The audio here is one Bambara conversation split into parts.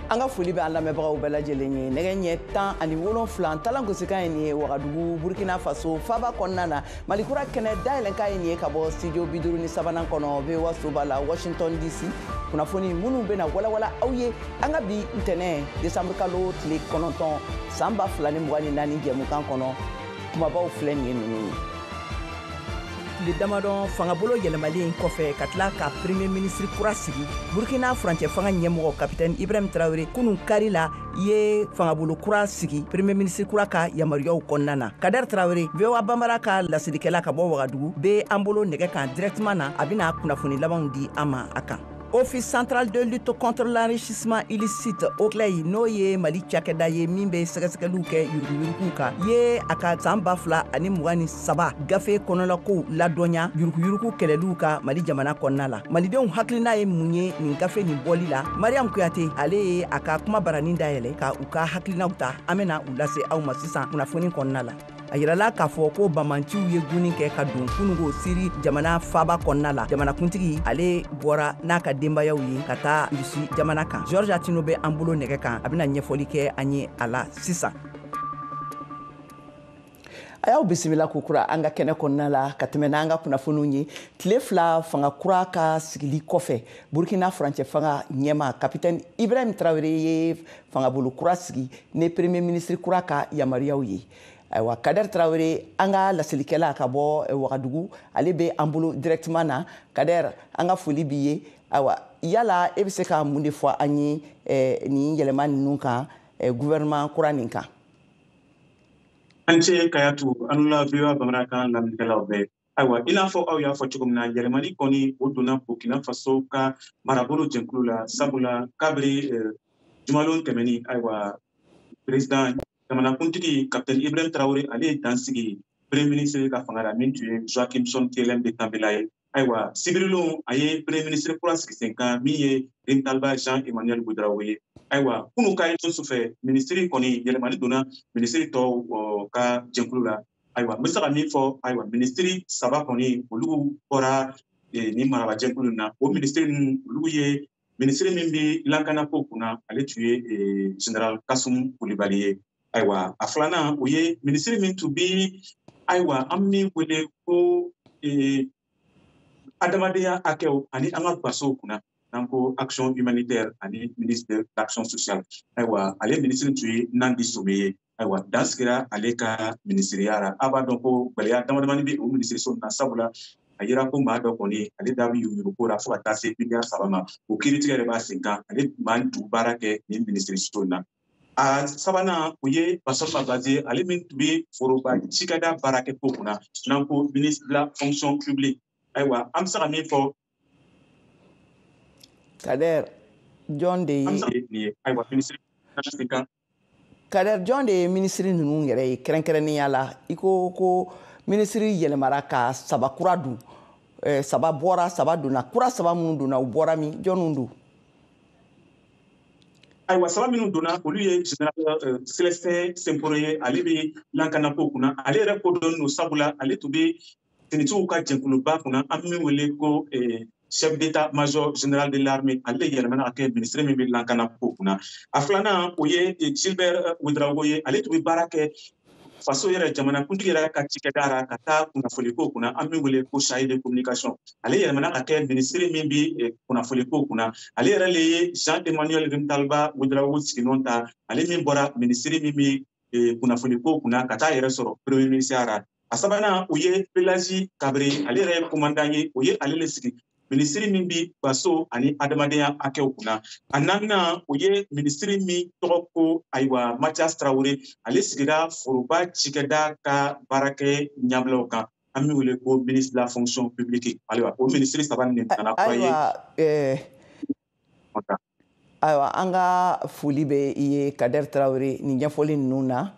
An ka foli bɛ an lamɛnbagaw bɛɛ lajɛlen ye nɛgɛ ɲɛ 17 Talagosi ye nin ye Wagadugu Burkina Faso Faba kɔnɔna na Malikura kɛnɛ dayɛlɛn ka ye nin ye ka bɔ studio 53 kɔnɔ VOA Soba la Washington DC kunnafoni minnu bɛna walawala aw ye an ka bi ntɛnɛn décembre kalo tile 9 san 2024 jɛmukan kɔnɔ kumabaw filɛ nin ye ninnu ye. Tile damadɔ fangabolo yɛlɛmalen kɔfɛ ka tila ka premier ministre kura sigi Burkina furancɛ fanga ɲɛmɔgɔ capitaine Ibrahim Traoré kunun kari la ye fangabolo kura sigi premier ministre kura ka yamaruyaw kɔnɔna na. Kader Traoré VOA Bambara ka lasilikɛla ka bɔ Wagadugu bɛ an bolo nɛgɛ kan directement na a bɛna kunnafoni labanw di an ma a kan. Office central de lutte contre l'enrichissement illicite OCLEI n'o ye Mali cakɛda ye min bɛ sɛgɛsɛgɛliw kɛ yuruguyuruguw kan ye a ka san 2023 gafe kɔnɔlakow ladɔnya yuruguyurugu kɛlɛliw ka Mali jamana kɔnɔna la. Malidenw hakilina ye mun ye nin gafe nin bɔli la? Mariam Kuyate ale ye a ka kuma baranin dayɛlɛ ka u ka hakilinaw ta an bɛna u lase aw ma sisan kunnafoni kɔnɔna la. A yirala k'a fɔ ko bamanciw ye guni kɛ ka don kunungo siri jamana Faba kɔnɔna la. Jamanakuntigi ale bɔra n'a ka denbayaw ye ka taa Rusi jamana kan. George Atino bɛ an bolo nɛgɛ kan a bɛna ɲɛfɔli kɛ an ye a la sisan. A y'aw bisimila kukura an ka kɛnɛ kɔnɔna la ka tɛmɛ n'an ka kunnafoniw ye. Tile 2 fanga kura ka sigili kɔfɛ Burkina furancɛ fanga ɲɛma capitaine Ibrahim Traoré ye fangabolo kura sigi ni premier ministre kura ka yamaruyaw ye. Ayiwa Kader Traoré an ka lasilikɛla ka bɔ Wagadugu ale bɛ an bolo directement na. Kader an ka foli b'i ye. Ayiwa yala e bɛ se ka mun de fɔ an ye nin yɛlɛma ninnu kan gouvernement kura nin kan? An ce Kayatu an la VOA Bambara kan lamɛnnikɛlaw bɛɛ. Ayiwa i n'a fɔ aw y'a fɔ cogo min na yɛlɛmani kɔni o donna Burkina Faso ka marabolo jɛnkulu la sabula kabiri jumalon tɛmɛni ayiwa président jamanakuntigi capitaine Ibrahim Traoré ale ye dan sigi premier ministre ka fanga la min tun ye Joachim Son TLM de Tambela ye. Ayiwa sibirilon a ye premier ministre kura sigi sen kan min ye Rintalba Jean-Emmanuel Ouédraogo ye. Ayiwa kunun ka ye sufɛ ministre kɔni yɛlɛmani donna ministre tɔw ka jɛnkulu la. Ayiwa n bɛ se ka min fɔ ayiwa ministre 3 kɔni olu bɔra nin maraba jɛnkulu na o ministre ninnu olu ye ministre min bɛ lakanako kunna ale tun ye général Kasum Kulibali ye. Ayiwa a filanan o ye ministre min tun bɛ ayiwa an min wele ko adamadenya hakɛw ani an ka basow kunna n'an ko action humanitaire ani ministre d'action sociale. Ayiwa ale ministre tun ye Nandi Sobe ye. Ayiwa dan sigira ale ka ministeriya la a b'a dɔn ko gɛlɛya damadamani bɛ o ministeriso na sabula a yira ko maa dɔ kɔni ale da bɛ yuruguyurugu la fo ka taa se miliyari 3 ma o kiiritigɛ yɛrɛ b'a sen kan ale maa dugu baara kɛ nin ministeriso na. A sabanan o ye Bassirou Fabaze ale min tun bɛ foroba cikɛda baara kɛ ko kunna n'an ko ministre de la fonction publique. Ayiwa an bɛ se ka min fɔ. Kader jɔn de ye ayiwa ministre kan. Kader jɔn de ye ministre ninnu yɛrɛ ye kɛrɛnkɛrɛnnenya la i ko ministre yɛlɛmara ka 3 kura dun 3 bɔra 3 donna kura 3 minnu donna u bɔra min jɔnniw don? Ayiwa 3 minnu donna olu ye général Célestin Sempore ye ale bɛ lakanako kunna ale yɛrɛ ko dɔnnen don sabula ale tun bɛ finitigiw ka jɛnkuluba kunna an bɛ min wele ko chef d'état major général de l'armée ale yɛlɛmana ka kɛ ministre min bɛ lakanako kunna. A filanan o ye Gilbert Ouédraogo ye ale tun bɛ baara kɛ faso yɛrɛ jamanakuntigi yɛrɛ ka cikɛda la ka taa kunnafoniko kunna an bɛ wele ko chargé de communication ale yɛlɛmana ka kɛ ministre min bɛ kunnafoniko kunna ale yɛrɛ le ye Jean-Emmanuel Rintalba Ouédraogo sigiɲɔgɔn ta ale min bɔra ministre min bɛ kunnafoniko kunna ka taa yɛrɛ sɔrɔ premier ministre la. A sabanan o ye Pelagie Kabere ale yɛrɛ ye commandant ye o ye ale le sigi ministre min bɛ baso ani adamadenya hakɛw kunna. A naaninan o ye ministre min tɔgɔ ko ayiwa Mathias Traoré ale sigira foroba cikɛda ka baarakɛ ɲɛbilaw kan an bɛ wele ko ministre de la fonction publique. Ayiwa o ministre 3 nin nana kura ye. Ayiwa an ka foli bɛ i ye Kader Traoré nin ɲɛfɔli ninnu na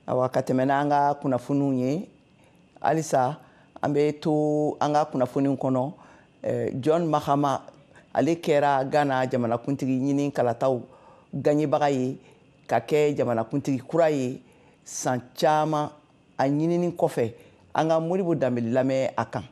ayiwa ka tɛmɛ n'an ka kunnafoniw ye halisa an bɛ to an ka kunnafoniw kɔnɔ. John Mahama ale kɛra Ghana jamanakuntigi ɲini kalataw gaɲebaga ye ka kɛ jamanakuntigi kura ye san caman a ɲinini kɔfɛ an ka Modibo Dambeli lamɛn a kan.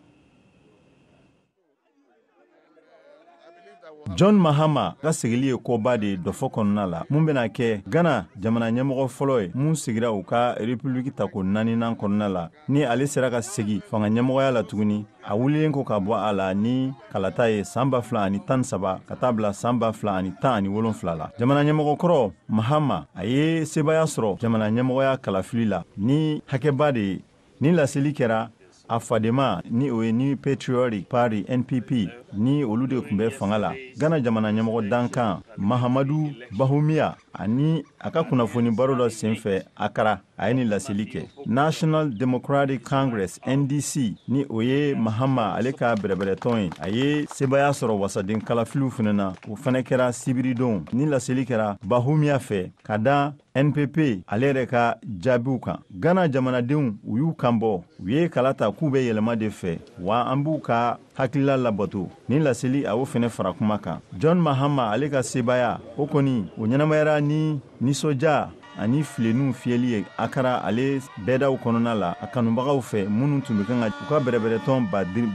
John Mahama ka segili ye koba de dɔfɔ kɔnɔna la mun bena kɛ Ghana jamana ɲɛmɔgɔ fɔlɔ ye mun sigira u ka république tako 4nan kɔnɔna la ni ale sera ka segi fanga ɲɛmɔgɔya la tuguni a wulilen ko ka bɔ a la ni kalata ye san 2013 ka taa bila san 2017 la. Jamana ɲɛmɔgɔ kɔrɔ Mahama a ye sebaya sɔrɔ jamana ɲɛmɔgɔya kalafili la ni hakɛba de ye. Ni laseli kɛra a fadema ni o ye New Patriotic Party NPP ni olu de tun bɛ fanga la. Ghana jamana ɲɛmɔgɔ dankan Mahamadou Bawumia ani a ka kunnafoni baro dɔ senfɛ Akara a ye ni laseli kɛ. National Democratic Congress NDC ni o ye Mahama ale ka bɛrɛbɛrɛtɔn ye. A ye sebaya sɔrɔ wasaden kalafiliw fana na. O fana kɛra sibiridon. Ni laseli kɛra Bawumia fɛ ka da NPP ale yɛrɛ ka jaabiw kan. Ghana jamanadenw u y'u kanbɔ. U ye kala ta k'u bɛ yɛlɛma de fɛ wa an b'u ka hakilila labato. Ni laseli a o fɛnɛ fara kuma kan. John Mahama ale ka sebaya o kɔni o ɲɛnamayara ni nisɔndiya ani filenu fiyɛli ye Akara ale bɛɛdaw kɔnɔna la a kanubagaw fɛ minnu tun bɛ kan ka u ka bɛrɛbɛrɛtɔn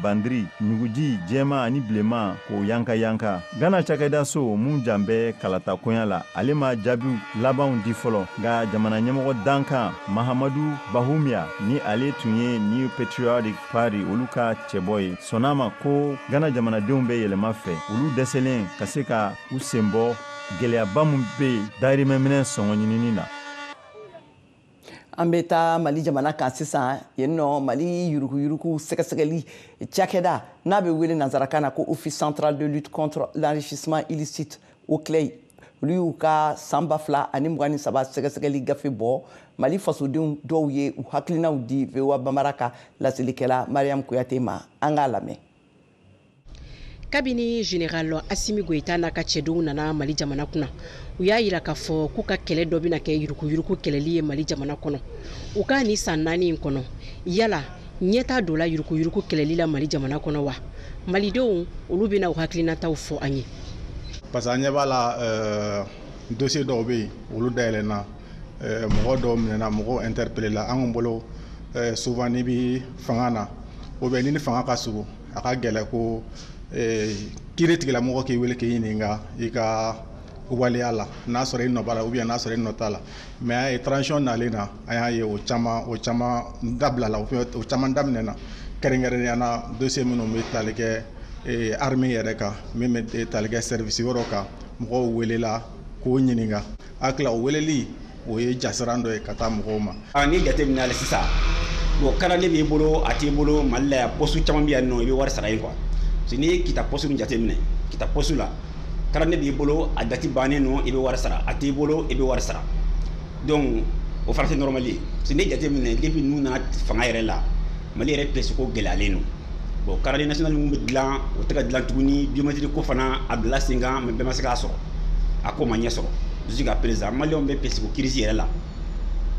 bandiri ɲuguji jɛma ani bilenman k'o yanka. Ghana cakɛda so mun jan bɛ kalata koɲa la ale ma jaabiw labanw di fɔlɔ nka jamana ɲɛmɔgɔ dankan Mahamadou Bawumia ni ale tun ye New Patriotic Party olu ka cɛbɔ ye sɔnna ma ko Ghana jamanadenw bɛ yɛlɛma fɛ olu dɛsɛlen ka se ka u sen bɔ gɛlɛyaba mun bɛ dahirimɛminɛ sɔngɔ ɲinini na. An bɛ taa Mali jamana kan sisan yen nɔ Mali yuruguyurugu sɛgɛsɛgɛli cakɛda n'a bɛ wele nanzarakan na ko Office central de lutte contre l'enrichissement illicite OCLEI olu y'u ka san 2023 sɛgɛsɛgɛli gafe bɔ. Mali fasodenw dɔw ye u hakilinaw di VOA Bambara ka laselikɛla Mariam Kuyate ma an k'a lamɛn. Kabini Général Assimi Goïta n'a ka cɛdenw nana Mali jamana kunna u y'a yira k'a fɔ k'u ka kɛlɛ dɔ bɛna kɛ yuruguyurugu kɛlɛli ye Mali jamana kɔnɔ. U ka ni san 4 in kɔnɔ yala ɲɛta dɔ la yuruguyurugu kɛlɛli la Mali jamana kɔnɔ wa? Malidenw olu bɛna u hakilinataw fɔ an ye. Parce que an ɲɛ b'a la dossier dɔw bɛ yen olu dayɛlɛnna mɔgɔ dɔw minɛna mɔgɔw interpellé la an bolo souvent ni bɛ fanga na ou bien ni fanga ka surun a ka gɛlɛ ko kiiri tigilamɔgɔ k'i wele k'i ɲininka i ka waleya la n'a sɔrɔ i nɔ b'a la ou bien n'a sɔrɔ i nɔ t'a la mais a ye transition nalen na an y'a ye o caman dabila la o caman daminɛna kɛrɛnkɛrɛnnenya na dossier minnu bɛ tali kɛ armée yɛrɛ kan min bɛ tali kɛ service wɛrɛw kan mɔgɔw welela k'o ɲininka a tila o weleli o ye jasiran dɔ ye ka taa mɔgɔw ma. Ni jateminɛ hali sisan bon kalanden b'i bolo a t'i bolo Mali la poste caman bɛ yan nɔ i bɛ wari sara yen quoi. N'i ye kita poste min jateminɛ kita poste la kalanden b'i bolo a date bannen no i bɛ wari sara a t'i bolo i bɛ wari sara donc o fana tɛ normal ye n'i ye jateminɛ depuis n'u nana fanga yɛrɛ la Mali yɛrɛ place ko gɛlɛyalen no bon kalanden national min bɛ dilan o tɛ ka dilan tuguni biométrique ko fana a bila sen kan mais bɛɛ ma se k'a sɔrɔ a ko ma ɲɛ sɔrɔ jusqu'à présent maliyɛnw bɛ place ko crise yɛrɛ la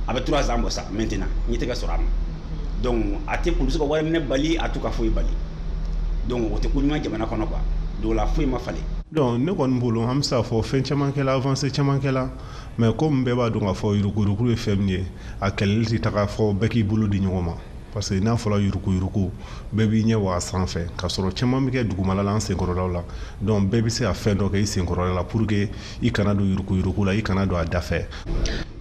a bɛ 3 ans bɔ sa maintenant ɲɛ tɛ ka sɔrɔ a ma donc a tɛ polisi ka wari minɛ bali a t'u ka foyi bali. Donc o tɛ ko ɲuman jamana kɔnɔ quoi donc la foyi ma falen. Donc ne kɔni bolo an bɛ se k'a fɔ fɛn caman kɛla avancé caman kɛla mais comme bɛɛ b'a dɔn k'a fɔ yuruguyurugu ye fɛn min ye a kɛlɛli tɛ taga fɔ bɛɛ k'i bolo di ɲɔgɔn ma parce que n'a fɔra yuruguyurugu bɛɛ b'i ɲɛ waga sanfɛ k'a sɔrɔ caman bɛ kɛ dugumala la an senkɔrɔlaw la donc bɛɛ bɛ se ka fɛn dɔ kɛ i senkɔrɔla la pour que i kana don yuruguyurugu la i kana don a da fɛ.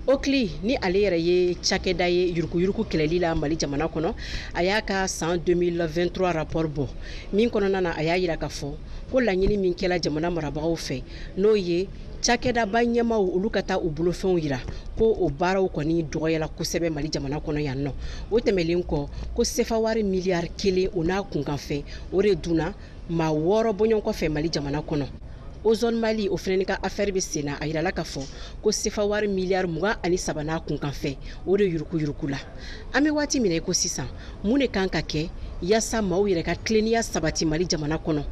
OCLEI ni ale yɛrɛ ye cakɛda ye yuruguyurugu kɛlɛli la Mali jamana kɔnɔ a y'a ka san 2023 rapport bɔ min kɔnɔna na a y'a yira k'a fɔ ko laɲini min kɛla jamana marabagaw fɛ n'o ye cakɛdaba ɲɛmaw olu ka taa u bolofɛnw yira ko o baaraw kɔni dɔgɔyala kosɛbɛ Mali jamana kɔnɔ yan nɔ o tɛmɛlen kɔ ko sefa wari miliyari 1 o n'a kunkanfɛ o de dunna maa 6 bɔɲɔgɔn kɔfɛ Mali jamana kɔnɔ. Ozone Mali o fɛnɛ ka affaire bɛ sen na a yirala k'a fɔ ko sefa wari miliyari 23 n'a kunkanfɛ o de yuruguyurugu la an bɛ waati min na i ko sisan mun de kan ka kɛ yaasa maaw yɛrɛ ka tilennenya sabati Mali jamana kɔnɔ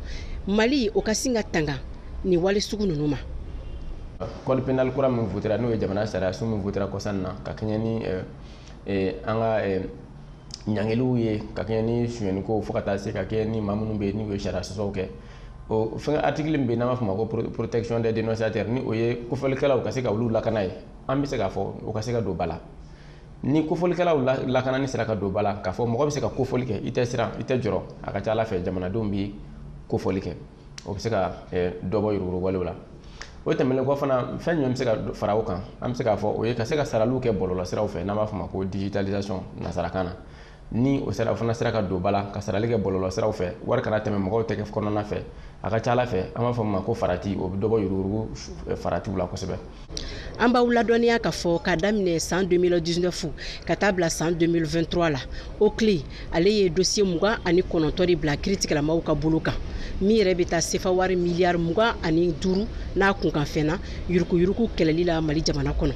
Mali o ka sin ka tanga ni wale sugu ninnu ma. Code pénal kura min votera n'o ye jamana sariya sun min votera kɔsan na ka kɛɲɛ ni an ka ɲangiliw ye ka kɛɲɛ ni sonyɛniko fo ka taa se ka kɛ ni maa minnu bɛ yen n'u ye sariya sɔsɔw kɛ o fɛn article min bɛ n'an b'a fɔ ma ko protection des dénonciateurs ni o ye kofɔlikɛlaw ka se ka olu lakana ye an bɛ se k'a fɔ o ka se ka don ba la ni kofɔlikɛlaw lakanani sera ka don ba la k'a fɔ mɔgɔ bɛ se ka kofɔli kɛ i tɛ siran i tɛ jɔrɔ a ka ca Ala fɛ jamanadenw bɛ kofɔli kɛ o bɛ se ka dɔ bɔ yuruguyurugu la o tɛmɛnen kɔ fana fɛn jumɛn bɛ se ka fara o kan an bɛ se k'a fɔ o ye ka se ka saraliw kɛ bɔlɔlɔsiraw fɛ n'an b'a fɔ o ma ko digitalisation nasarakan na ni o fana sera ka don ba la ka sarali kɛ bɔlɔlɔsiraw fɛ wari kana tɛmɛ mɔgɔw tɛgɛ kɔnɔna fɛ a ka ca Ala fɛ an b'a fɔ o ma ko farati o bɛ dɔ bɔ yuruguyurugu faratiw la kosɛbɛ. An b'aw ladɔnniya k'a fɔ k'a daminɛ san 2019 ka taa bila san 2023 la OCLI ale ye dossier 29 de bila kiiritigɛlamaw ka bolo kan min yɛrɛ bɛ taa sefa wari miliyari 25 n'a kunkanfɛnna yuruguyurugu kɛlɛli la Mali jamana kɔnɔ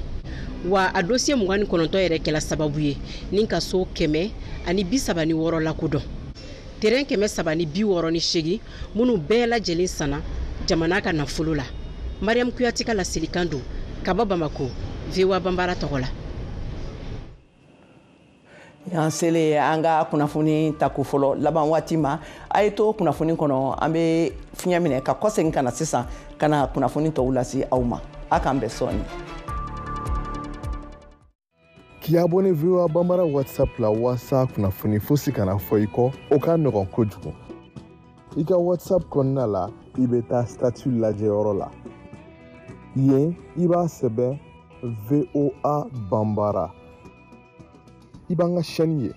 wa a dossier 29 yɛrɛ kɛla sababu ye ni ka so 136 lakodɔn terrain 368 minnu bɛɛ lajɛlen sanna jamana ka nafolo la. Mariam Kuyate ka laselikan don ka bɔ Bamako VOA Bambara tɔgɔ la. Yan sele an ka kunnafoni tako fɔlɔ laban waati ma a ye to kunnafoni kɔnɔ an bɛ fiɲɛ minɛ ka kɔsegin ka na sisan ka na kunnafoni tɔw lase aw ma a k'an bɛn sɔɔni. K'i abonné VOA Bambara WhatsApp la walasa kunnafoni fosi kana fɔ i kɔ o ka nɔgɔn kojugu. I ka WhatsApp kɔnɔna la i bɛ taa statut lajɛyɔrɔ la. Yen i b'a sɛbɛn VOA Bambara. I b'an ka chaîne ye.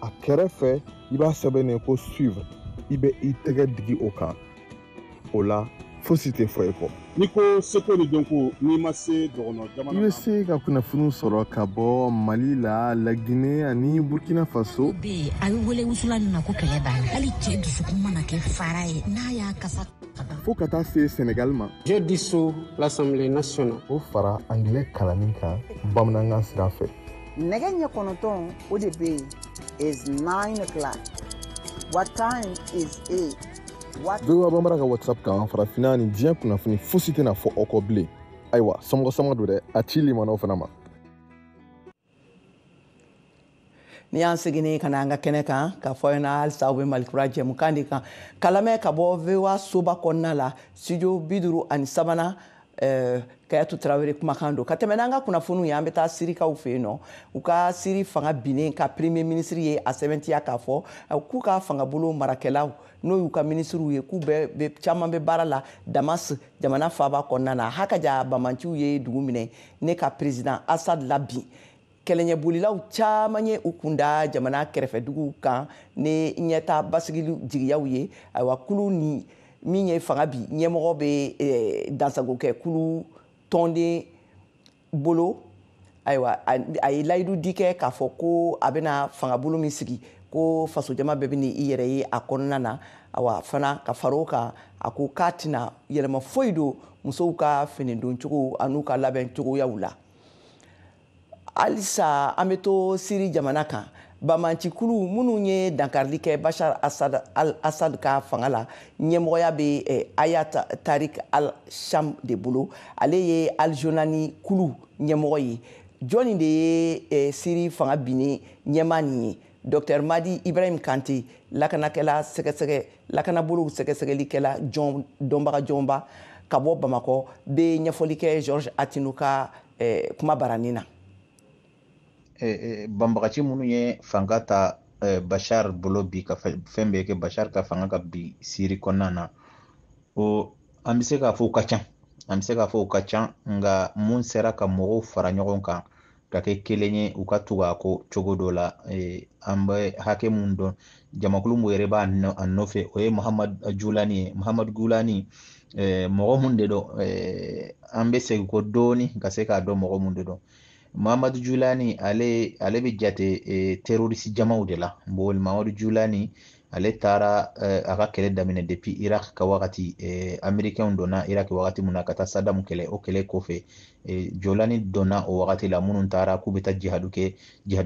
A kɛrɛfɛ i b'a sɛbɛnnen ko suivre. I bɛ i tɛgɛ digi o kan. O la fosi tɛ fɔ i kɔ. Ni ko seko ni dɔnko n'i ma se dɔgɔnɔ jamana I bɛ se ka kunnafoni sɔrɔ ka bɔ Mali la, La Guinée ani Burkina Faso. Be a bɛ wele wusula min na ko kɛlɛ banna. Hali cɛ dusukun mana kɛ fara ye n'a y'a kasa. Fo ka taa se Sénégal ma. Je dissous l'Assemblée nationale. O fara anglais kalanni kan bamanankan sira fɛ. Nɛgɛ ɲɛ 9 o de bɛ yen is 9 o'clock. What time is it? VOA Bambara ka WhatsApp kan farafinna ni diɲɛ kunnafoni fosi tɛna fɔ aw kɔ bilen. Ayiwa sama don dɛ a ci limanaw fana ma. Ni y'an seginni ka na an ka kɛnɛ kan k'a fɔ aw ɲɛna halisa aw bɛ Malikura jɛmukan de kan ka lamɛn ka bɔ VOA soba kɔnɔna la studio 53 Kayatu Tarawele kumakan don ka tɛmɛ n'an ka kunnafoniw ye an bɛ taa sirikaw fɛ yen nɔ u ka siri fanga binnen ka premier ministre ye a sɛbɛntiya k'a fɔ k'u ka fangabolo marakɛlaw n'o y'u ka ministrew ye k'u bɛɛ caman bɛ baara la Damas jamana faaba kɔnɔna na hakaja bamanciw ye dugu minɛ ne ka président Assad labin kɛlɛɲɛbolilaw caman ye u kunda jamana kɛrɛfɛduguw kan ni ɲɛta basigi jigiyaw ye ayiwa kulu ni min ye fanga bi ɲɛmɔgɔ bɛ dansago kɛ kulu tɔnden bolo ayiwa a ye layidu di kɛ k'a fɔ ko a bɛna fangabolo min sigi ko faso jama bɛɛ bɛ ni i yɛrɛ ye a kɔnɔna na awa fana ka fara o kan a ko k'a tɛna yɛlɛma foyi don musow ka finidon cogo an'u ka labɛn cogoyaw la halisa an bɛ to siri jamana kan bamancikulu minnu ye dankarili kɛ Bashar al-Assad ka fanga la ɲɛmɔgɔya bɛ Ayat Tariq al-Sham de bolo ale ye al-Jonani kulu ɲɛmɔgɔ ye jɔnni de ye siri fanga binni ɲɛmaa nin ye Dr Madi Ibrahim Kante lakanabolo sɛgɛsɛgɛlikɛla dɔnbaga jɔnba ka bɔ Bamakɔ bɛ ɲɛfɔli kɛ George Atinu ka kuma baranin na. Banbagaci minnu ye fanga ta Bashar bolo bi ka fɛn bɛɛ kɛ Bashar ka fanga ka bi siri kɔnɔna na o an bɛ se k'a fɔ u ka ca nka mun sera ka mɔgɔw fara ɲɔgɔn kan ka kɛ kelen ye u ka tugu a ko cogo dɔ la an bɛ hakɛ mun dɔn jamakulu mun yɛrɛ b'a nɔfɛ o ye Muhammadu Gulani mɔgɔ mun de dɔn an bɛ segin ko dɔɔni ka se k'a dɔn mɔgɔ mun de dɔn Muhammadu Julani ale bɛ jate terroriste jamaw de la Muhammadu Julani ale taara a ka kɛlɛ daminɛ depuis Iraq ka wagati Américains donna Iraq wagati mun na ka taa Saddam kɛlɛ o kɛlɛ kɔfɛ Julani donna o wagati la minnu taara k'u bɛ taa jihadu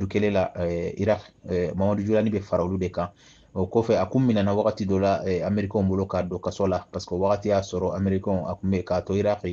kɛlɛ la Iraq Muhammadu Julani bɛ fara olu de kan o kɔfɛ a kun minɛna wagati dɔ la Américains bolo k'a don kaso la parce que wagati y'a sɔrɔ Américains a kun bɛ k'a to Iraq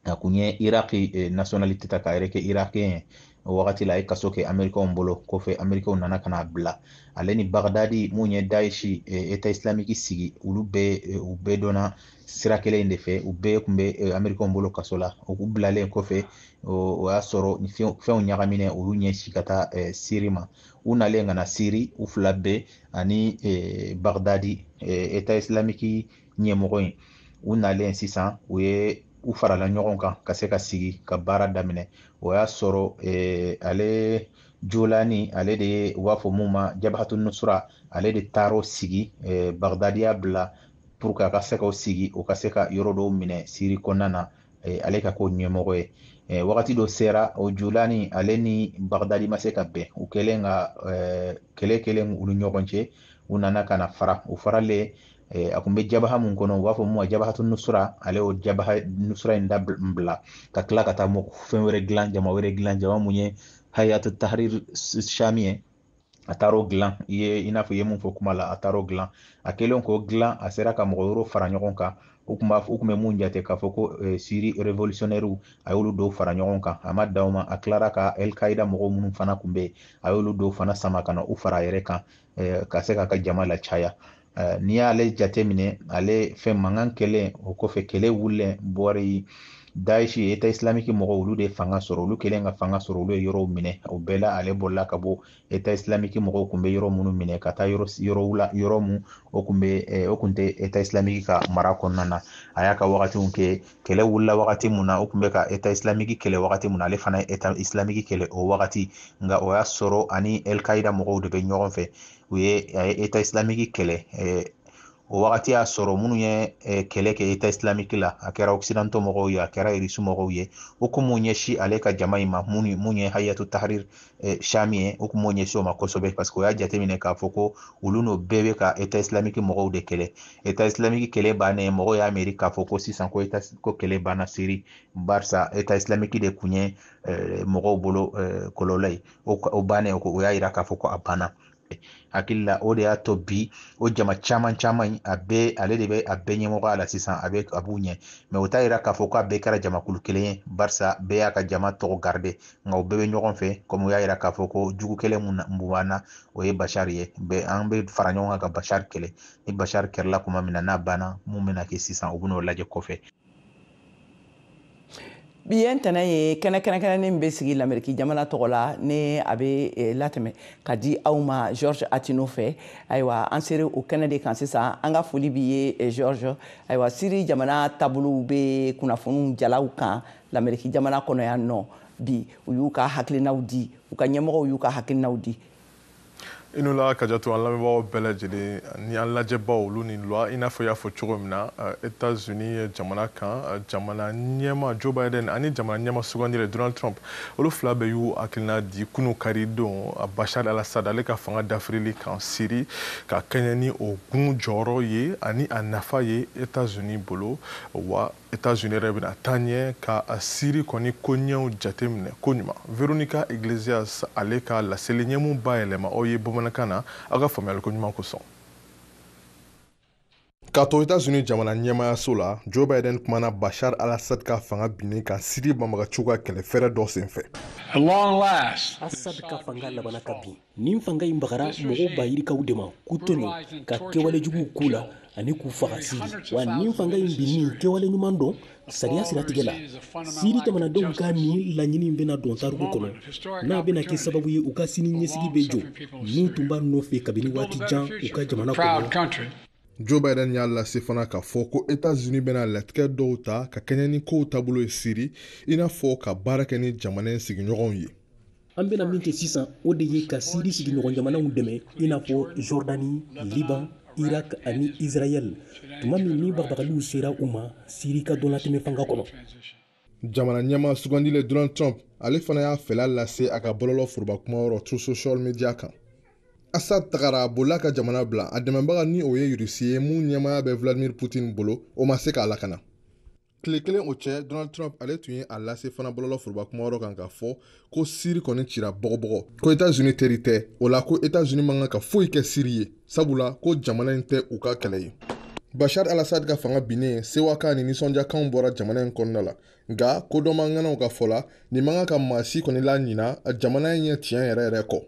a kun ye Iraki nationalité ta k'a yɛrɛ kɛ Irakien ye o wagati la a ye kaso kɛ Américains bolo kɔfɛ Américains nana ka n'a bila ale ni Bagdadi mun ye Daesh État islamique sigi u bɛɛ dɔnna sira kelen in de fɛ u bɛɛ kun bɛ Américains bolo kaso la o bilalen kɔfɛ o y'a sɔrɔ ni fɛnw ɲagaminɛ olu ɲɛsi ka taa Syrie ma u nalen ka na Syrie u fila bɛɛ ani Bagdadi État islamique ɲɛmɔgɔ in u nalen sisan u ye u farala ɲɔgɔn kan ka se ka sigi ka baara daminɛ o y'a sɔrɔ ale Jolani ale de ye u b'a fɔ mun ma Jabhatu Nusra ale de taar'o sigi Bagdadi y'a bila pour que a ka se k'o sigi o ka se ka yɔrɔ dɔw minɛ Siri kɔnɔna na ale ka k'o ɲɛmɔgɔ ye wagati dɔ sera o Jolani ale ni Bagdadi ma se ka bɛn u kɛlen ka kɛlɛ kelen u ni ɲɔgɔn cɛ u nana ka na fara u faralen a kun bɛ jabaha mun kɔnɔ u b'a fɔ mun ma Jabhatu Nusra ale o Jabaha Nusra in da bila ka tila ka taa fɛn wɛrɛ dilan jama wɛrɛ dilan jama mun ye Hayatu Tahrir Shami ye a taar'o dilan i n'a fɔ i ye mun fɔ kuma la a taar'o dilan a kɛlen k'o dilan a sera ka mɔgɔ wɛrɛw fara ɲɔgɔn kan u kun bɛ mun jate k'a fɔ ko Syrie révolutionnaires a y'olu dɔw fara ɲɔgɔn kan a ma dan o ma a tilara ka Al-Qaida mɔgɔw minnu fana kun bɛ yen a y'olu dɔw fana sama ka na u fara a yɛrɛ kan ka se k'a ka jama lacaya n'i y'ale jateminɛ ale fɛn mankan kɛlen o kɔfɛ kɛlɛ wulilen bɔra Daesh État islamique mɔgɔw olu de fanga sɔrɔ olu kɛlen ka fanga sɔrɔ olu ye yɔrɔw minɛ o bɛɛ la ale bɔrɔla ka bɔ État islamique mɔgɔw kun bɛ yɔrɔ minnu minɛ ka taa yɔrɔ mun o kun tɛ État islamique ka mara kɔnɔna na a y'a ka wagatiw kɛ kɛlɛ wulila wagati mun na o kun bɛ ka État islamique kɛlɛ wagati mun na ale fana ye État islamique kɛlɛ o wagati nka o y'a sɔrɔ ani Al-Qaida mɔgɔw de bɛ ɲɔgɔn fɛ a ye État islamique kɛlɛ o wagati y'a sɔrɔ minnu ye kɛlɛ kɛ État islamique la a kɛra occidentaux mɔgɔw ye a kɛra Russe mɔgɔw ye o kun m'o ɲɛsin ale ka jama in ma mun ye Hayatu Tahrir Shami ye o kun m'o ɲɛsin o ma kosɛbɛ parce que o y'a jateminɛ k'a fɔ ko olu n'o bɛɛ bɛ ka État islamique mɔgɔw de kɛlɛ État islamique kɛlɛ bannen mɔgɔw y'a miiri k'a fɔ ko sisan ko kɛlɛ banna Syrie barisa État islamique de kun ye mɔgɔw bolo kɔlɔlɔ ye o bannen o y'a yira k'a fɔ ko a banna hakili la o de y'a to bi o jama caman ale de bɛ a bɛɛ ɲɛmɔgɔ la sisan a b'u ɲɛ mais o t'a yira k'a fɔ ko a bɛɛ kɛra jamakulu kelen ye barisa bɛɛ y'a ka jama tɔgɔ garder nka o bɛɛ bɛ ɲɔgɔn fɛ comme o y'a yira k'a fɔ ko jugu kɛlɛ mun banna o ye Bashar ye an bɛ fara ɲɔgɔn kan ka Bashar kɛlɛ ni Bashar kɛlɛla kuma min na n'a banna mun bɛna kɛ sisan u bɛn'o lajɛ kɔfɛ. Bi ntɛnɛn ye kɛnɛkɛnɛkɛnɛnin bɛ sigi l'Amérique jamana tɔgɔ la ni a bɛ latɛmɛ ka di aw ma George Atino fɛ ayiwa an sera o kɛnɛ de kan sisan an ka foli b'i ye George ayiwa Syrie jamana taabolow bɛ kunnafoniw jalaw kan l'Amérique jamana kɔnɔ yan nɔ bi u y'u ka hakilinaw di u ka ɲɛmɔgɔw y'u ka hakilinaw di. I n'u la Kadiatou an lamɛnbagaw bɛɛ lajɛlen ni an lajɛbaw olu ni loi i n'a fɔ i y'a fɔ cogo min na États-Unis jamana kan jamana ɲɛma Joe Biden ani jamana ɲɛma sugandire Donald Trump olu fila bɛɛ y'u hakilina di kunu karidon Bashar al-Assad ale ka fanga dafirili kan Syrie ka kɛɲɛ ni o gun jɔyɔrɔ ye ani a nafa ye États-Unis bolo wa États-Unis yɛrɛ bɛna taa ɲɛ ka Syrie kɔni koɲɛw jateminɛ ko ɲuman Veronica Iglesias ale ka laseli ɲɛmu bayɛlɛma aw ye bamanankan na aw ka faamuyali ko ɲuman kosɔn. K'a to États-Unis jamana ɲɛmayaso la Joe Biden kumana Bashar al-Assad ka fanga binnen ka Syrie banbagaciw ka kɛlɛfɛrɛ dɔ senfɛ. Assad ka fanga labana ka bin nin fanga in bagara mɔgɔw b'a yirikaw de ma k'u tɔɲɔ ka kɛwale juguw k'u la ani k'u faga Syrie wa nin fanga in binnin kɛwale ɲuman dɔn sariya siratigɛ la Syrie jamanadenw ka nin laɲini bɛna dɔn tariku kɔnɔ n'a bɛna kɛ sababu ye u ka sini ɲɛsigi bɛ jɔ min tun b'a nɔfɛ kabini waati jan u ka jamana kɔnɔ. Joe Biden y'a lase fana k'a fɔ ko États-Unis bɛna latigɛ dɔw ta ka kɛɲɛ ni kow taabolo ye Syrie i n'a fɔ ka baara kɛ ni jamana in sigiɲɔgɔnw ye. An bɛna min kɛ sisan o de ye ka Syrie sigiɲɔgɔn jamanaw dɛmɛ i n'a fɔ Jordanie, Liban, Irak ani Israël tuma min ni bagabagaliw sera u ma Syrie ka dɔn latɛmɛ fanga kɔnɔ. Jamana ɲɛma sugandile Donald Trump ale fana y'a fɛla lase a ka bɔlɔlɔ forobakumayɔrɔ Truth Social Media kan. Assad tagara a bolila ka jamana bila a dɛmɛbaga ni o ye Rusi ye mun ɲɛmaya bɛ Vladimir Putin bolo o ma se k'a lakana. Tile kelen o cɛ Donald Trump ale tun ye a lase fana bɔlɔlɔ forobakumayɔrɔ kan k'a fɔ ko Syrie kɔni cira bɔgɔbɔgɔ ko États-Unis teri tɛ o la ko États-Unis man kan ka foyi kɛ Syrie ye sabula ko jamana in tɛ u ka kɛlɛ ye. Bashar al-Assad ka fanga binnen sewaka ni nisɔndiyakanw bɔra jamana in kɔnɔna la nka kodɔnmanganaw ka fɔ la nin man kan ka maa si kɔni la ɲina a jamana in ye tiɲɛ yɛrɛ yɛrɛ kɔ.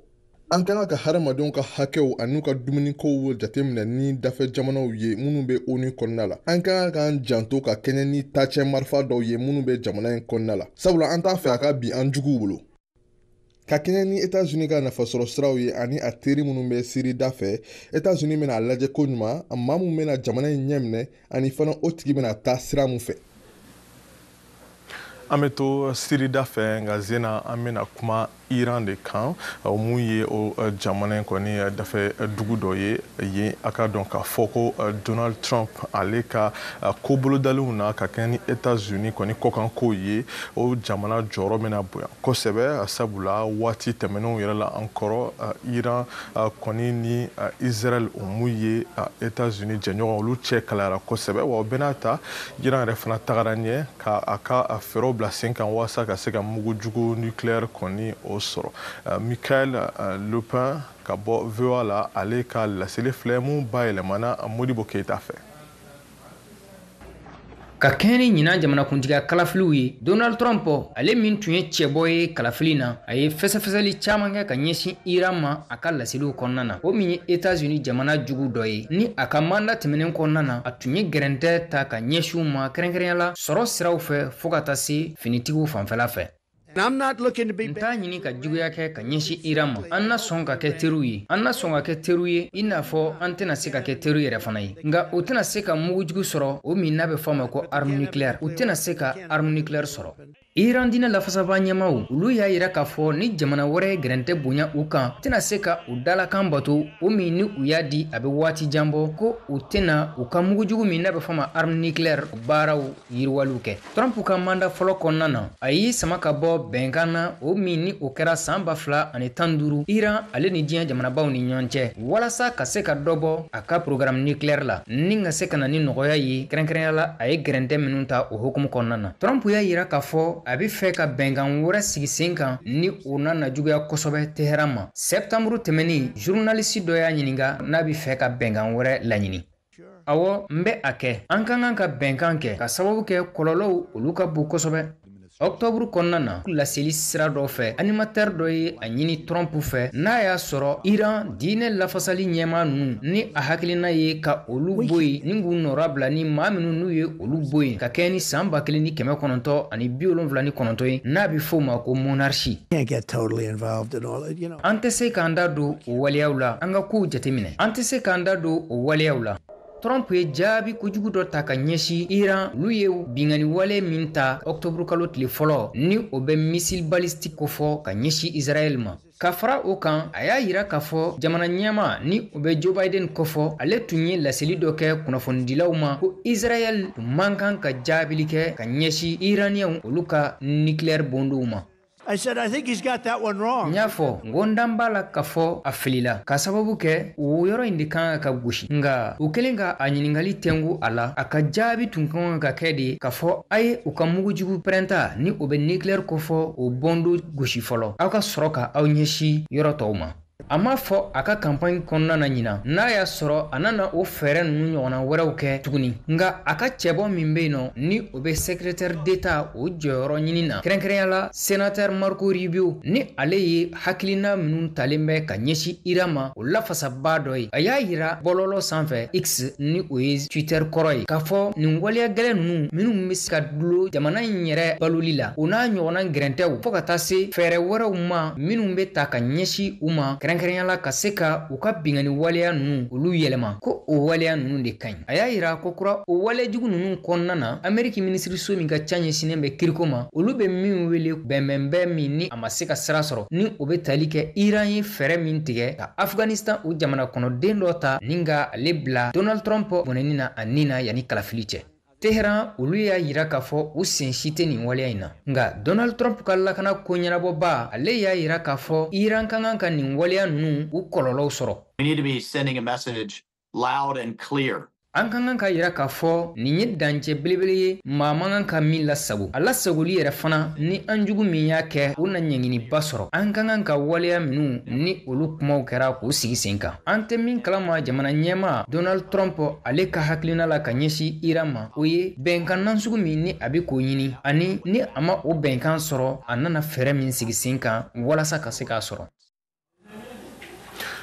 An kan ka hadamadenw ka hakɛw ani ka dumunikow jateminɛ ni dafɛ jamanaw ye minnu bɛ ONU kɔnɔna la. An kan k'an janto ka kɛɲɛ ni taacɛ marifa dɔw ye minnu bɛ jamana in kɔnɔna la. Sabula an t'a fɛ a ka bin an juguw bolo. ka kɛɲɛ ni États-Unis ka nafasɔrɔ siraw ye ani a teri minnu bɛ Siri da fɛ, États-Unis bɛna a lajɛ ko ɲuman maa min bɛna jamana in ɲɛ minɛ ani fana o tigi bɛna taa sira mun fɛ. An bɛ to Sirida fɛ nka Zena an bɛna kuma Iran de kan mun ye o jamana in kɔni dafɛ dugu dɔ ye yen a ka dɔn k'a fɔ ko Donald Trump ale ka kobolodaliw na ka kɛɲɛ ni États-Unis kɔni kɔkan kow ye o jamana jɔyɔrɔ bɛna bonya kosɛbɛ sabula waati tɛmɛnenw yɛrɛ la an kɔrɔ Iran kɔni ni Israel o mun ye États-Unis jɛɲɔgɔn olu cɛ kalayara kosɛbɛ wa o bɛɛ n'a ta Iran yɛrɛ fana tagara ɲɛ k'a ka fɛɛrɛw bila sen kan walasa ka se ka mugujugu nucléaire kɔni o sɔrɔ Michael Lepin ka bɔ VOA la ale ka laseli filɛ mun bayɛlɛmana Modibo Keita fɛ. Ka kɛɲɛ ni ɲinan jamanakuntigiya kalafiliw ye Donald Trump ale min tun ye cɛbɔ ye kalafili na a ye fɛsɛfɛsɛli caman kɛ ka ɲɛsin Iran ma a ka laseliw kɔnɔna na o min ye États-Unis jamana jugu dɔ ye ni a ka manda tɛmɛnen kɔnɔna na a tun ye gɛrɛntɛ ta ka ɲɛsin ma kɛrɛnkɛrɛnya la sɔrɔ siraw fɛ fo ka taa se finitigiw fanfɛla fɛ. Nta ɲini ka juguya kɛ ka ɲɛsin Iran ma an na sɔn ka kɛ teriw ye an na sɔn ka kɛ teriw ye i n'a fɔ an tɛna se ka kɛ teriw yɛrɛ fana ye nka o tɛna se ka mugujugu sɔrɔ o min n'a bɛ fɔ a ma ko arme nucléaire u tɛna se ka arme nucléaire sɔrɔ. Iran diinɛ lafasaba ɲɛmaw olu y'a yira k'a fɔ ni jamana wɛrɛ gɛrɛntɛ bonya u kan tɛna se ka u dalakan bato o min ni u y'a di a bɛ waati jan bɔ ko u tɛna u ka mugujugu min n'a bɛ fɔ a ma arme nucléaire baaraw yiriwaliw kɛ. Trump ka manda fɔlɔ kɔnɔna na a y'i sama ka bɔ bɛnkan na o min ni o kɛra san 2015 Iran ale ni diɲɛ jamanabaw ni ɲɔgɔn cɛ walasa ka se ka dɔ bɔ a ka programme nucléaire la ni ka se ka na ni nɔgɔya ye kɛrɛnkɛrɛnya la a ye gɛrɛntɛ minnu ta o hukumu kɔnɔna na. Trump y'a yira k'a fɔ a bɛ fɛ ka bɛnkan wɛrɛ sigi sen kan ni o na juguya kosɛbɛ Teheran ma. Septembre tɛmɛni journaliste dɔ y'a ɲininka n'a bɛ fɛ ka bɛnkan wɛrɛ laɲini. Awɔ n bɛ a kɛ an ka kan ka bɛnkan kɛ ka sababu kɛ kɔlɔlɔw olu ka bon kosɛbɛ. Octobre kɔnɔna na laseli sira dɔ fɛ animateur dɔ ye a ɲini Trump fɛ n'a y'a sɔrɔ Iran diinɛ lafasali ɲɛmaa ninnu ni a hakilina ye ka olu bɔ yen ni k'u nɔra bila ni maa minnu n'u ye olu bɔ yen ka kɛ ni san 1979 ye n'a bɛ fɔ o ma ko monarchie. An tɛ se k'an da don o waleyaw la an ka kow jateminɛ an tɛ se k'an da don o waleyaw la. Trump ye jaabi kojugu dɔ ta ka ɲɛsin Iran olu ye bingani wale min ta octobre kalo tile fɔlɔ ni o bɛ missile balistique kofɔ ka ɲɛsin Israël ma. Ka fara o kan a y'a yira k'a fɔ jamana ɲɛma ni o bɛ Joe Biden kofɔ ale tun ye laseli dɔ kɛ kunnafonidilaw ma ko Israël man kan ka jaabili kɛ ka ɲɛsin Iraniens olu ka nucléaire bondow ma. I think he's got that one wrong. Nya fɔ n ko n dan b'a la k'a fɔ a filila ka sababu kɛ o yɔrɔ in de kan ka gosi nka u kɛlen ka a ɲininkali tɛngu a la a ka jaabi tun kan ka kɛ de k'a fɔ a ye u ka mugujugu pɛrɛnta ni o bɛ nucléaire kofɔ o bɔndo gosi fɔlɔ aw ka sɔrɔ ka aw ɲɛsin yɔrɔ tɔw ma. A ma fɔ a ka campagne kɔnɔna na ɲina n'a y'a sɔrɔ a nana o fɛɛrɛ ninnu ɲɔgɔnna wɛrɛw kɛ tuguni nka a ka cɛbɔ min bɛ yen nɔ ni o bɛ secrétaire d'État o jɔyɔrɔ ɲini na kɛrɛnkɛrɛnya la sénateur Marco Rubio ni ale ye hakilina minnu talen bɛ ka ɲɛsin Iran ma o lafasaba dɔ ye a y'a yira bɔlɔlɔ sanfɛ X ni o ye Twitter kɔrɔ ye k'a fɔ nin waleya gɛlɛn ninnu minnu bɛ se ka dulon jamana in yɛrɛ baloli la o n'a ɲɔgɔnna gɛrɛntɛw fo ka taa se fɛɛrɛ wɛrɛw ma minnu bɛ ta ka ɲɛsin u ma kɛrɛnkɛrɛnyala ka se ka u ka bingani waleya ninnu olu yɛlɛma ko o waleya ninnu de kaɲi a y'a yira ko kura o walejugu ninnu kɔnɔna na Amérique minisiriso min ka ca ɲɛsinnen bɛ kiriko ma olu bɛ min wele bɛnbɛnbɛn min ni a ma se ka sira sɔrɔ ni o bɛ tali kɛ Iran ye fɛɛrɛ min tigɛ ka Afghanistan o jamana kɔnɔden dɔ ta ni ka ale bila Donald Trump bɔnɛni na a ni na yanni kalafili cɛ. Teheran olu y'a yira k'a fɔ u sen si tɛ nin waleya in na nka Donald Trump ka lakana ko ɲɛnabɔba ale y'a yira k'a fɔ Iran ka kan ka nin waleya ninnu u kɔlɔlɔw sɔrɔ. We need to be sending a message loud and clear. An kan ka yira k'a fɔ nin ye dancɛ belebele ye maa man kan ka min lasago a lasagoli yɛrɛ fana ni an jugu min y'a kɛ o na ɲɛɲiniba sɔrɔ an kan ka waleya minnu ni olu kumaw kɛra k'u sigi sen kan an tɛ min kalama jamana ɲɛma Donald Trump ale ka hakilina la ka ɲɛsin Iran ma o ye bɛnkan nasugu min ni a bɛ k'o ɲini ani ni a ma o bɛnkan sɔrɔ a nana fɛɛrɛ min sigi sen kan walasa ka se k'a sɔrɔ.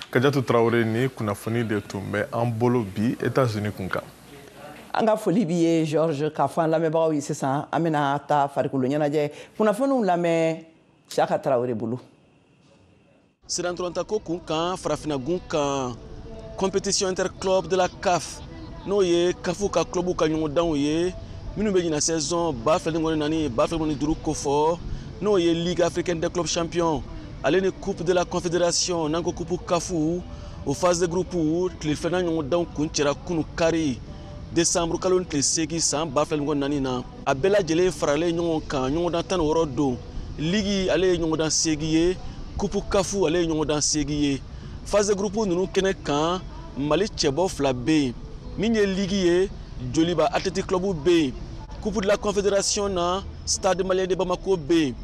Kajatu Traoré ni kunnafoni de tun bɛ an bolo bi États-Unis kun kan. An ka foli b'i ye Georges k'a fɔ an lamɛnbagaw ye sisan an bɛna taa farikolo ɲɛnajɛ kunnafoniw lamɛn Saka Traoré bolo. Siranturanta ko kun kan farafina gun kan compétition interclub de la CAF n'o ye CAFu ka clubu ka ɲɔgɔndanw ye minnu bɛ ɲina saison 2024 2025 ko fɔ n'o ye Ligue africaine des clubs champions ale ni coupe de la confédération n'an ko coupe CAFu o phase de groupe tile filanan ɲɔgɔndanw kun cɛra kunu kari décembre kalo tile 8 san 2024 na a bɛɛ lajɛlen faralen ɲɔgɔn kan ɲɔgɔndan 16 don Ligue ale ye ɲɔgɔndan 8 ye coupe CAFu ale ye ɲɔgɔndan 8 ye phase de groupe ninnu kɛnɛ kan Mali cɛbɔ 2 bɛ yen min ye Ligue ye Joliba Athletic Club bɛ yen coupe de la confédération na Stade Malien de Bamako bɛ yen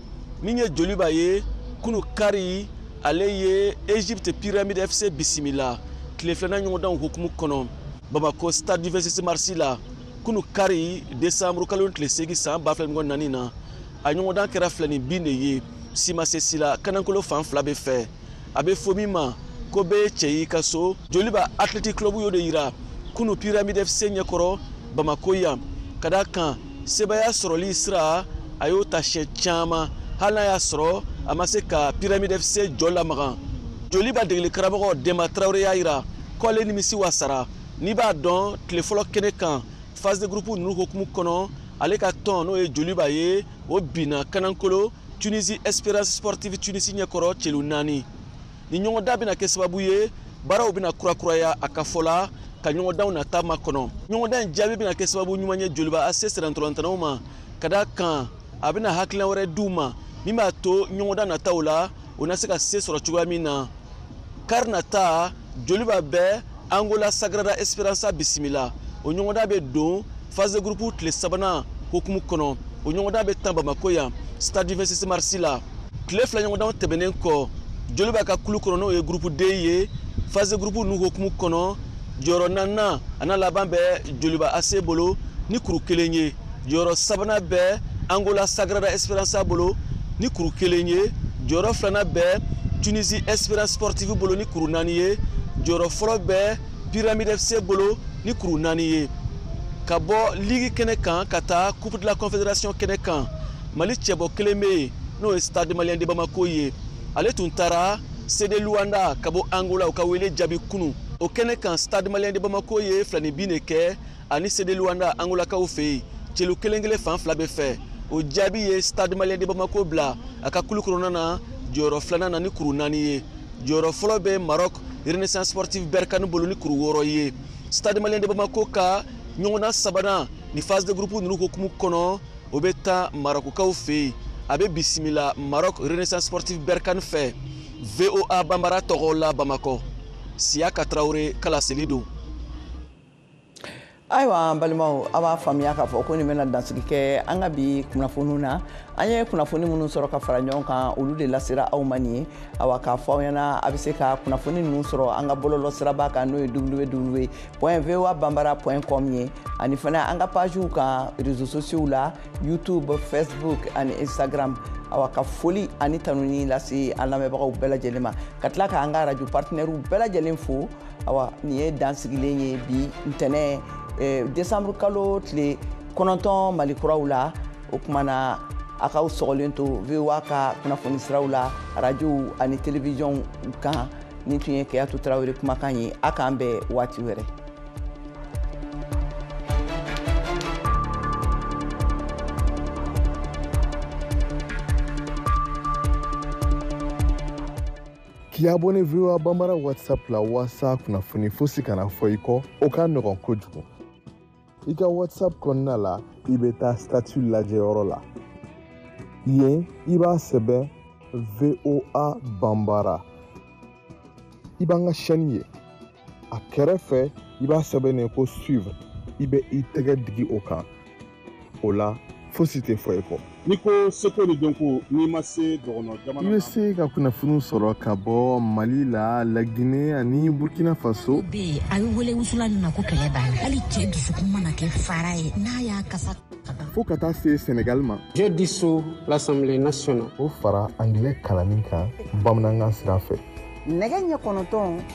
min ye Joliba ye kunu kari ale ye Egypte Pyramide FC bisimila tile filanan ɲɔgɔndanw hukumu kɔnɔ Bamako Stade du 26 mars la kunu kari décembre kalo tile 8 san 2024 na a ɲɔgɔndan kɛra filani bin de ye Simasesi la Kanankolo fan 2 bɛ fɛ a bɛ fɔ min ma ko bɛ cɛ yi ka so Joliba Athletic Club y'o de yira kunu Pyramide FC ɲɛkɔrɔ Bamako yan ka d'a kan sebaya sɔrɔli sira a y'o ta siɲɛ caman hali n'a y'a sɔrɔ a ma se ka Pyramide FC jɔ lamaga Joliba degeli karamɔgɔ Demba Traoré y'a yira ko ale nimisi wasara n'i b'a dɔn tile fɔlɔ kɛnɛ kan phase de groupe ninnu hukumu kɔnɔ ale ka tɔn n'o ye Joliba ye o binna Kanankolo Tunisie Espérance Sportive Tunisie ɲɛkɔrɔ celu 4 ni ɲɔgɔndan bɛna kɛ sababu ye baaraw bɛna kurakuraya a ka fɔ la ka ɲɔgɔndanw nata makɔnɔ ɲɔgɔndan in jaabi bɛna kɛ sababu ɲuman ye Joliba AC Siranturantanaw ma ka d'a kan a bɛna hakilina wɛrɛ d'u ma min b'a to ɲɔgɔndan nataw la o na se ka se sɔrɔ cogoya min na kari nata Joliba bɛ Angola Sagrada Esperança bisimila o ɲɔgɔndan bɛ don phase de groupe tile 3nan hukumu kɔnɔ o ɲɔgɔndan bɛ tan Bamako yan Stade du 26 mars la tile 2 ɲɔgɔndanw tɛmɛnen kɔ Joliba ka kulu kɔnɔ n'o ye groupe D ye phase de groupe ninnu hukumu kɔnɔ jɔyɔrɔ 4nan a n'a laban bɛ Joliba AC bolo ni kuru 1 ye jɔyɔrɔ 3nan bɛ Angola Sagrada Esperança bolo ni kuru 1 ye jɔyɔrɔ 2nan bɛ Tunisie Espérance Sportive bolo ni kuru 4 ye jɔyɔrɔ fɔlɔ bɛ Pyramide FC bolo ni kuru 4 ye ka bɔ Ligue kɛnɛ kan ka taa Coupe de la Confédération kɛnɛ kan Mali cɛbɔ 1 bɛ yen n'o ye Stade Malien de Bamako ye ale tun taara CD Luanda ka bɔ Angola u ka wele jaabi kunu o kɛnɛ kan Stade Malien de Bamako ye filani bin de kɛ ani CD Luanda Angolakaw fɛ yen celu 1-1 fan 2 bɛ fɛ o jaabi ye Stade Malien de Bamako bila a ka kulu kɔnɔna na jɔyɔrɔ 2nan na ni kuru 4 ye jɔyɔrɔ fɔlɔ bɛ Maroc Renaissance Sportive Berkane bolo ni kuru 6 ye Stade Malien de Bamako ka ɲɔgɔndan 3nan ni phase de groupe ninnu hukumu kɔnɔ o bɛ taa Marocaw fɛ yen a bɛ bisimila Maroc Renaissance Sportive Berkane fɛ VOA Bambara tɔgɔ la Bamako Siaka Traoré kalaseli don ayiwa an balimaw a b'a faamuya k'a fɔ ko nin bɛna dansigi kɛ an ka bi kunnafoniw na an ye kunnafoni minnu sɔrɔ ka fara ɲɔgɔn kan olu de lasera aw ma nin ye awa k'a fɔ aw ɲɛna a bɛ se ka kunnafoni ninnu sɔrɔ an ka bɔlɔlɔ siraba kan n'o ye www.voabambara.com ye ani fana an ka pagew kan réseaux sociaux la YouTube Facebook ani Instagram awa ka foli ani tanuni lase an lamɛnbagaw bɛɛ lajɛlen ma ka tila ka an ka radio partenaires bɛɛ lajɛlen fo awa nin ye dansigilen ye bi ntɛnɛn décembre kalo tile 9 Mali kuraw la o kumana a k'aw sɔgɔlen to VOA ka kunnafoni siraw la radio ani télévision kan ni tun ye Keyatu Traoré kumakan ye a k'an bɛn waati wɛrɛ. K'i abonné VOA Bambara WhatsApp la walasa kunnafoni fosi kana fɔ i kɔ o ka nɔgɔn kojugu. I ka WhatsApp kɔnɔna la i bɛ taa statut lajɛyɔrɔ la yen i b'a sɛbɛn VOA Bambara i b'an ka chaîne ye a kɛrɛfɛ i b'a sɛbɛnnen ko suivre i bɛ i tɛgɛ digi o kan o la fosi tɛ fɔ i kɔ. N'i ko seko ni dɔnko n'i ma se dɔgɔnɔ jamana i bɛ se ka kunnafoni sɔrɔ ka bɔ Mali la Laginɛ ani Burkina Faso. bɛ yen a bɛ wele wusula nin na ko kɛlɛ banna hali cɛ dusukun mana kɛ fara ye n'a y'a kasa fo ka taa se Sénégal ma. Je dissous l'Assemblée nationale. O fara anglais kalanni kan bamanankan sira fɛ. nɛgɛ ɲɛ 9